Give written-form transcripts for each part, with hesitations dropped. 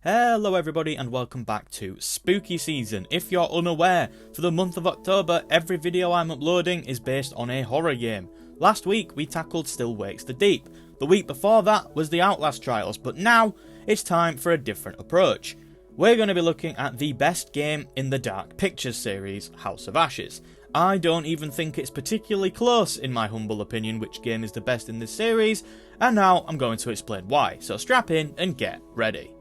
Hello everybody and welcome back to Spooky Season. If you're unaware, for the month of October, every video I'm uploading is based on a horror game. Last week we tackled Still Wakes the Deep, the week before that was the Outlast Trials, but now it's time for a different approach. We're going to be looking at the best game in the Dark Pictures series, House of Ashes. I don't even think it's particularly close, in my humble opinion, which game is the best in this series, and now I'm going to explain why, so strap in and get ready.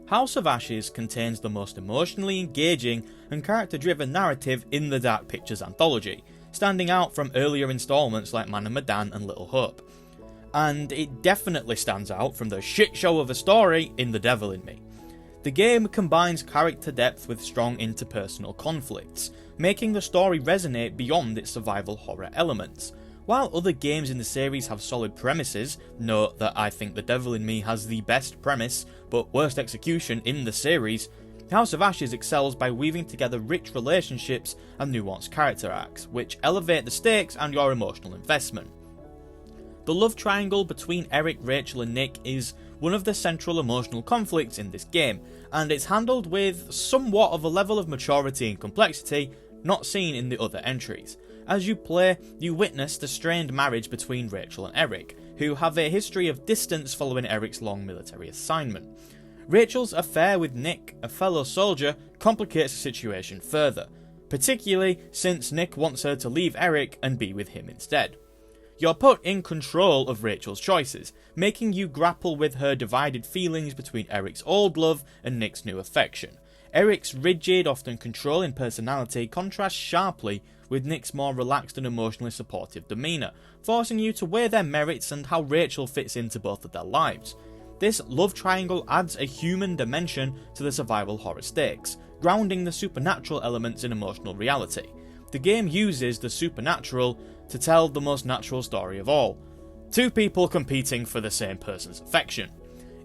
House of Ashes contains the most emotionally engaging and character-driven narrative in the Dark Pictures Anthology, standing out from earlier installments like Man of Medan and Little Hope. And it definitely stands out from the shit show of a story in The Devil in Me. The game combines character depth with strong interpersonal conflicts, making the story resonate beyond its survival horror elements. While other games in the series have solid premises, note that I think The Devil in Me has the best premise, but worst execution in the series, House of Ashes excels by weaving together rich relationships and nuanced character arcs, which elevate the stakes and your emotional investment. The love triangle between Eric, Rachel and Nick is one of the central emotional conflicts in this game, and it's handled with somewhat of a level of maturity and complexity not seen in the other entries. As you play, you witness the strained marriage between Rachel and Eric, who have a history of distance following Eric's long military assignment. Rachel's affair with Nick, a fellow soldier, complicates the situation further, particularly since Nick wants her to leave Eric and be with him instead. You're put in control of Rachel's choices, making you grapple with her divided feelings between Eric's old love and Nick's new affection. Eric's rigid, often controlling personality contrasts sharply with Nick's more relaxed and emotionally supportive demeanour, forcing you to weigh their merits and how Rachel fits into both of their lives. This love triangle adds a human dimension to the survival horror stakes, grounding the supernatural elements in emotional reality. The game uses the supernatural to tell the most natural story of all. Two people competing for the same person's affection.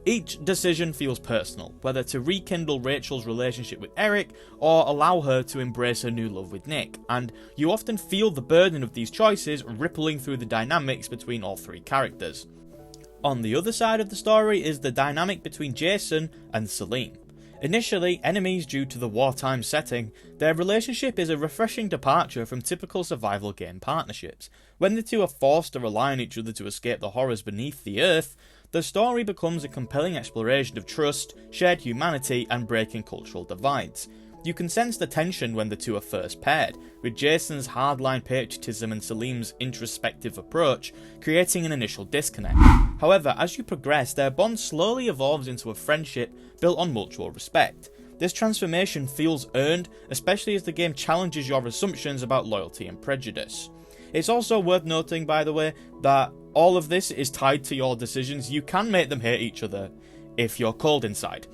Each decision feels personal, whether to rekindle Rachel's relationship with Eric or allow her to embrace her new love with Nick, and you often feel the burden of these choices rippling through the dynamics between all three characters. On the other side of the story is the dynamic between Jason and Celine. Initially enemies due to the wartime setting, their relationship is a refreshing departure from typical survival game partnerships. When the two are forced to rely on each other to escape the horrors beneath the earth, the story becomes a compelling exploration of trust, shared humanity, and breaking cultural divides. You can sense the tension when the two are first paired, with Jason's hardline patriotism and Salim's introspective approach creating an initial disconnect. However, as you progress, their bond slowly evolves into a friendship built on mutual respect. This transformation feels earned, especially as the game challenges your assumptions about loyalty and prejudice. It's also worth noting, by the way, that all of this is tied to your decisions. You can make them hate each other if you're cold inside.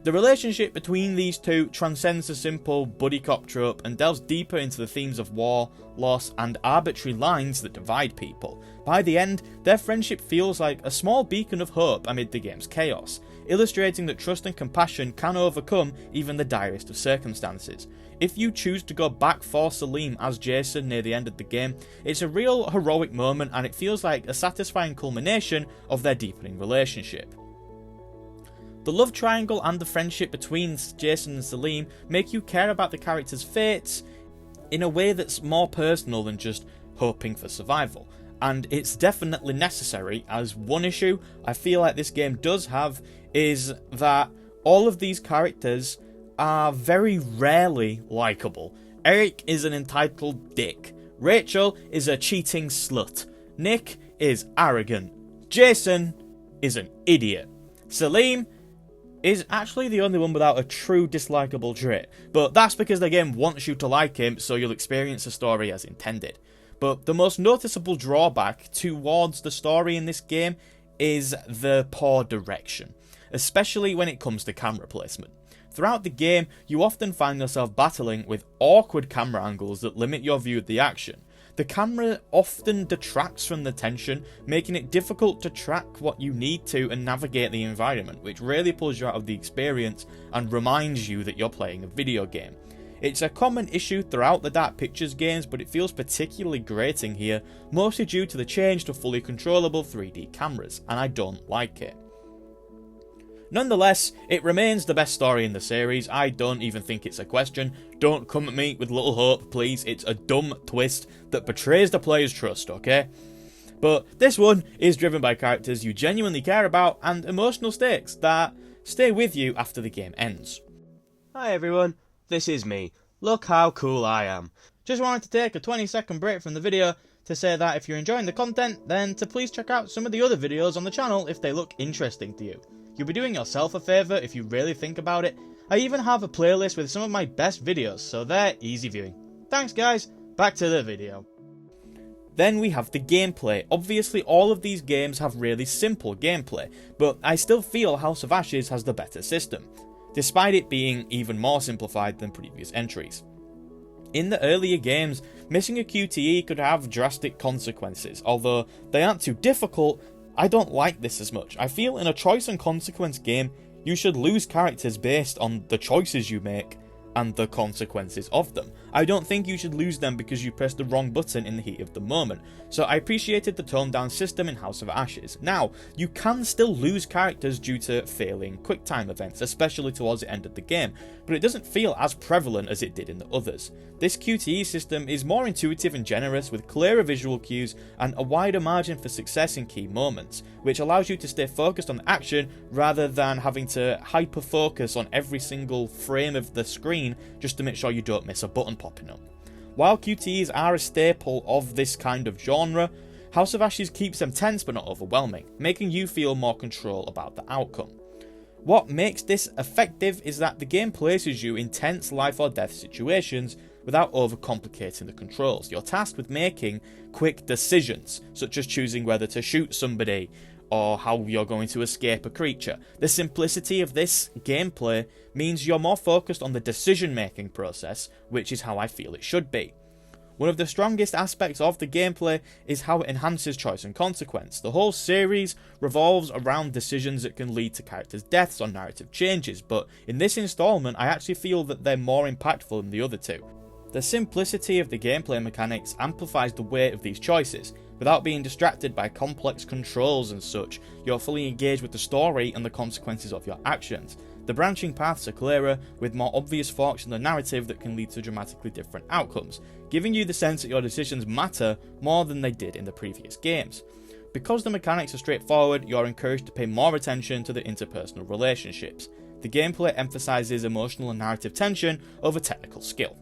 The relationship between these two transcends the simple buddy cop trope and delves deeper into the themes of war, loss, and arbitrary lines that divide people. By the end, their friendship feels like a small beacon of hope amid the game's chaos, illustrating that trust and compassion can overcome even the direst of circumstances. If you choose to go back for Salim as Jason near the end of the game, it's a real heroic moment and it feels like a satisfying culmination of their deepening relationship. The love triangle and the friendship between Jason and Salim make you care about the characters' fates in a way that's more personal than just hoping for survival. And it's definitely necessary, as one issue I feel like this game does have is that all of these characters are very rarely likeable. Eric is an entitled dick. Rachel is a cheating slut. Nick is arrogant. Jason is an idiot. Salim is actually the only one without a true dislikable trait, but that's because the game wants you to like him, so you'll experience the story as intended. But the most noticeable drawback towards the story in this game is the poor direction, especially when it comes to camera placement. Throughout the game, you often find yourself battling with awkward camera angles that limit your view of the action. The camera often detracts from the tension, making it difficult to track what you need to and navigate the environment, which really pulls you out of the experience and reminds you that you're playing a video game. It's a common issue throughout the Dark Pictures games, but it feels particularly grating here, mostly due to the change to fully controllable 3D cameras, and I don't like it. Nonetheless, it remains the best story in the series. I don't even think it's a question. Don't come at me with little hope, please. It's a dumb twist that betrays the player's trust, okay? But this one is driven by characters you genuinely care about and emotional stakes that stay with you after the game ends. Hi everyone, this is me. Look how cool I am. Just wanted to take a 20-second break from the video to say that if you're enjoying the content, then to please check out some of the other videos on the channel if they look interesting to you. You'll be doing yourself a favour if you really think about it. I even have a playlist with some of my best videos, so they're easy viewing. Thanks guys, back to the video. Then we have the gameplay. Obviously all of these games have really simple gameplay, but I still feel House of Ashes has the better system, despite it being even more simplified than previous entries. In the earlier games, missing a QTE could have drastic consequences. Although they aren't too difficult, I don't like this as much. I feel in a choice and consequence game, you should lose characters based on the choices you make and the consequences of them. I don't think you should lose them because you pressed the wrong button in the heat of the moment, so I appreciated the toned down system in House of Ashes. Now, you can still lose characters due to failing quick time events, especially towards the end of the game, but it doesn't feel as prevalent as it did in the others. This QTE system is more intuitive and generous, with clearer visual cues and a wider margin for success in key moments, which allows you to stay focused on the action rather than having to hyper focus on every single frame of the screen just to make sure you don't miss a button popping up. While QTEs are a staple of this kind of genre, House of Ashes keeps them tense but not overwhelming, making you feel more control about the outcome. What makes this effective is that the game places you in tense life or death situations without overcomplicating the controls. You're tasked with making quick decisions, such as choosing whether to shoot somebody or how you're going to escape a creature. The simplicity of this gameplay means you're more focused on the decision making process, which is how I feel it should be. One of the strongest aspects of the gameplay is how it enhances choice and consequence. The whole series revolves around decisions that can lead to characters' deaths or narrative changes, but in this installment I actually feel that they're more impactful than the other two. The simplicity of the gameplay mechanics amplifies the weight of these choices. Without being distracted by complex controls and such, you're fully engaged with the story and the consequences of your actions. The branching paths are clearer, with more obvious forks in the narrative that can lead to dramatically different outcomes, giving you the sense that your decisions matter more than they did in the previous games. Because the mechanics are straightforward, you're encouraged to pay more attention to the interpersonal relationships. The gameplay emphasises emotional and narrative tension over technical skill.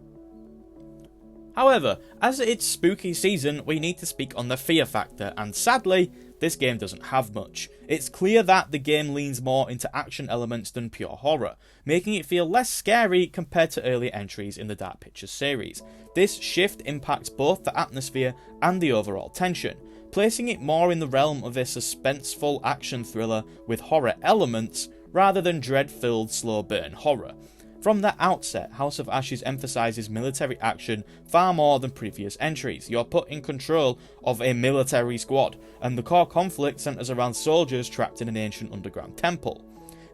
However, as it's spooky season, we need to speak on the fear factor, and sadly, this game doesn't have much. It's clear that the game leans more into action elements than pure horror, making it feel less scary compared to earlier entries in the Dark Pictures series. This shift impacts both the atmosphere and the overall tension, placing it more in the realm of a suspenseful action thriller with horror elements rather than dread-filled slow burn horror. From the outset, House of Ashes emphasises military action far more than previous entries. You're put in control of a military squad, and the core conflict centres around soldiers trapped in an ancient underground temple.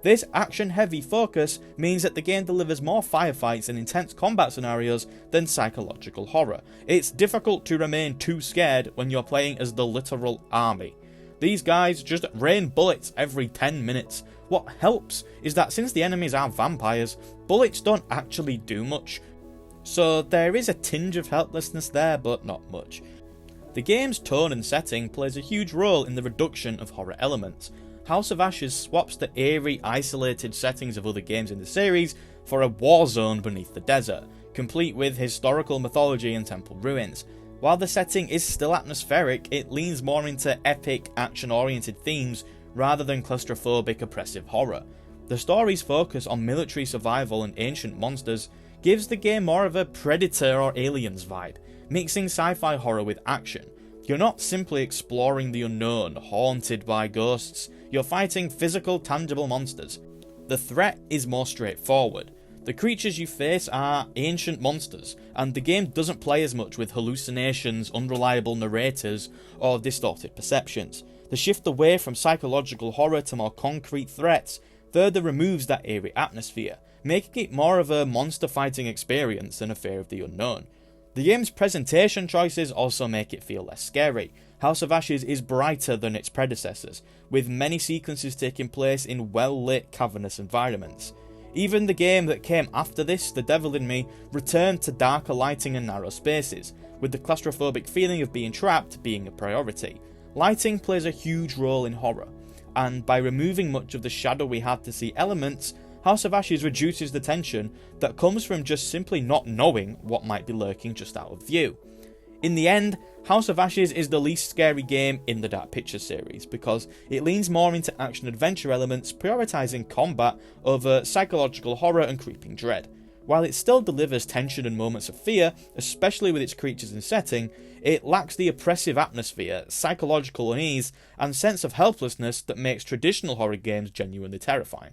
This action-heavy focus means that the game delivers more firefights and intense combat scenarios than psychological horror. It's difficult to remain too scared when you're playing as the literal army. These guys just rain bullets every 10 minutes. What helps is that since the enemies are vampires, bullets don't actually do much. So there is a tinge of helplessness there, but not much. The game's tone and setting plays a huge role in the reduction of horror elements. House of Ashes swaps the eerie, isolated settings of other games in the series for a war zone beneath the desert, complete with historical mythology and temple ruins. While the setting is still atmospheric, it leans more into epic, action-oriented themes rather than claustrophobic, oppressive horror. The story's focus on military survival and ancient monsters gives the game more of a Predator or Aliens vibe, mixing sci-fi horror with action. You're not simply exploring the unknown, haunted by ghosts, you're fighting physical, tangible monsters. The threat is more straightforward. The creatures you face are ancient monsters, and the game doesn't play as much with hallucinations, unreliable narrators, or distorted perceptions. The shift away from psychological horror to more concrete threats further removes that eerie atmosphere, making it more of a monster fighting experience than a fear of the unknown. The game's presentation choices also make it feel less scary. House of Ashes is brighter than its predecessors, with many sequences taking place in well-lit cavernous environments. Even the game that came after this, The Devil in Me, returned to darker lighting and narrow spaces, with the claustrophobic feeling of being trapped being a priority. Lighting plays a huge role in horror, and by removing much of the shadowy hard-to-see elements, House of Ashes reduces the tension that comes from just simply not knowing what might be lurking just out of view. In the end, House of Ashes is the least scary game in the Dark Pictures series because it leans more into action-adventure elements, prioritising combat over psychological horror and creeping dread. While it still delivers tension and moments of fear, especially with its creatures and setting, it lacks the oppressive atmosphere, psychological unease, and sense of helplessness that makes traditional horror games genuinely terrifying.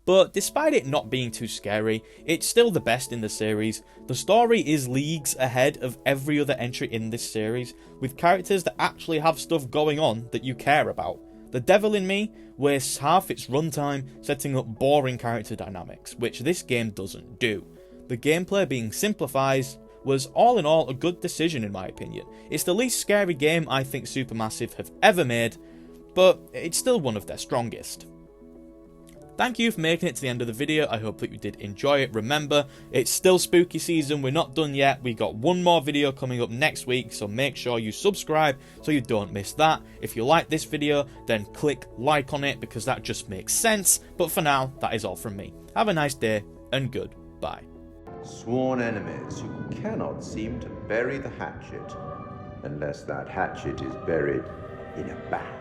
But despite it not being too scary, it's still the best in the series. The story is leagues ahead of every other entry in this series, with characters that actually have stuff going on that you care about. The Devil in Me wastes half its runtime setting up boring character dynamics, which this game doesn't do. The gameplay being simplified was all in all a good decision in my opinion. It's the least scary game I think Supermassive have ever made, but it's still one of their strongest. Thank you for making it to the end of the video. I hope that you did enjoy it. Remember, it's still spooky season. We're not done yet. We got one more video coming up next week, so make sure you subscribe so you don't miss that. If you like this video, then click like on it because that just makes sense. But for now, that is all from me. Have a nice day and goodbye. Sworn enemies who cannot seem to bury the hatchet unless that hatchet is buried in a bag.